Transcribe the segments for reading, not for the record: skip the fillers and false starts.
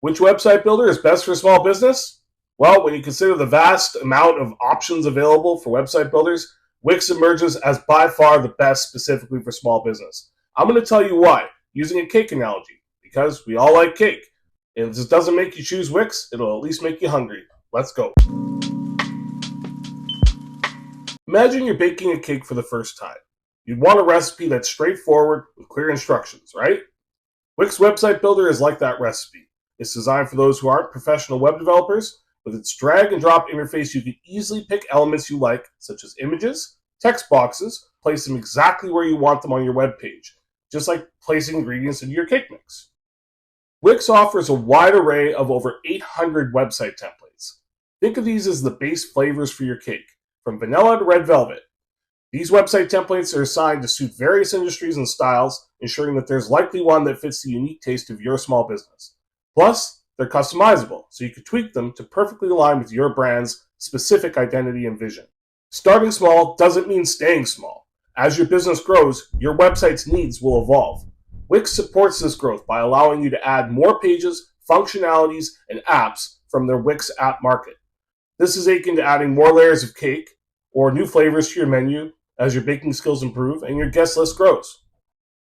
Which website builder is best for small business? Well, when you consider the vast amount of options available for website builders, Wix emerges as by far the best specifically for small business. I'm going to tell you why, using a cake analogy, because we all like cake. And if this doesn't make you choose Wix, it'll at least make you hungry. Let's go. Imagine you're baking a cake for the first time. You'd want a recipe that's straightforward with clear instructions, right? Wix Website Builder is like that recipe. It's designed for those who aren't professional web developers. With its drag and drop interface, you can easily pick elements you like, such as images, text boxes, place them exactly where you want them on your web page, just like placing ingredients into your cake mix. Wix offers a wide array of over 800 website templates. Think of these as the base flavors for your cake, from vanilla to red velvet. These website templates are assigned to suit various industries and styles, ensuring that there's likely one that fits the unique taste of your small business. Plus, they're customizable, so you can tweak them to perfectly align with your brand's specific identity and vision. Starting small doesn't mean staying small. As your business grows, your website's needs will evolve. Wix supports this growth by allowing you to add more pages, functionalities, and apps from their Wix app market. This is akin to adding more layers of cake or new flavors to your menu as your baking skills improve and your guest list grows.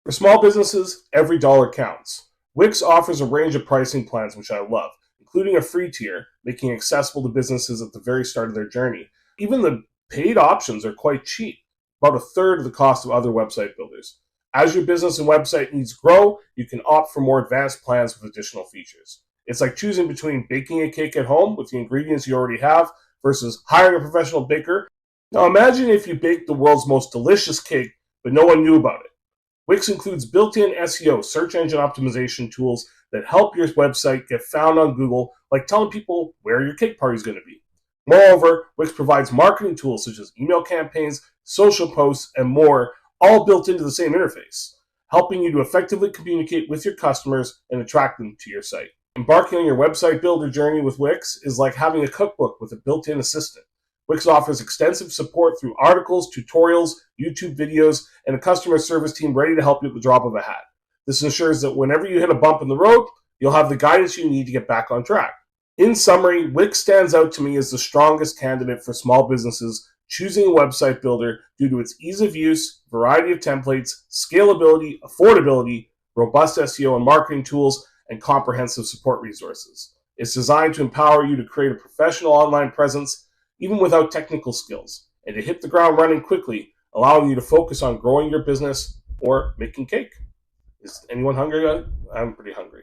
For small businesses, every dollar counts. Wix offers a range of pricing plans, which I love, including a free tier, making it accessible to businesses at the very start of their journey. Even the paid options are quite cheap, about a third of the cost of other website builders. As your business and website needs grow, you can opt for more advanced plans with additional features. It's like choosing between baking a cake at home with the ingredients you already have versus hiring a professional baker. Now imagine if you baked the world's most delicious cake, but no one knew about it. Wix includes built-in SEO, search engine optimization tools that help your website get found on Google, like telling people where your cake party is going to be. Moreover, Wix provides marketing tools such as email campaigns, social posts, and more, all built into the same interface, helping you to effectively communicate with your customers and attract them to your site. Embarking on your website builder journey with Wix is like having a cookbook with a built-in assistant. Wix offers extensive support through articles, tutorials, YouTube videos, and a customer service team ready to help you at the drop of a hat. This ensures that whenever you hit a bump in the road, you'll have the guidance you need to get back on track. In summary, Wix stands out to me as the strongest candidate for small businesses choosing a website builder due to its ease of use, variety of templates, scalability, affordability, robust SEO and marketing tools, and comprehensive support resources. It's designed to empower you to create a professional online presence even without technical skills, and to hit the ground running quickly, allowing you to focus on growing your business or making cake. Is anyone hungry? I'm pretty hungry.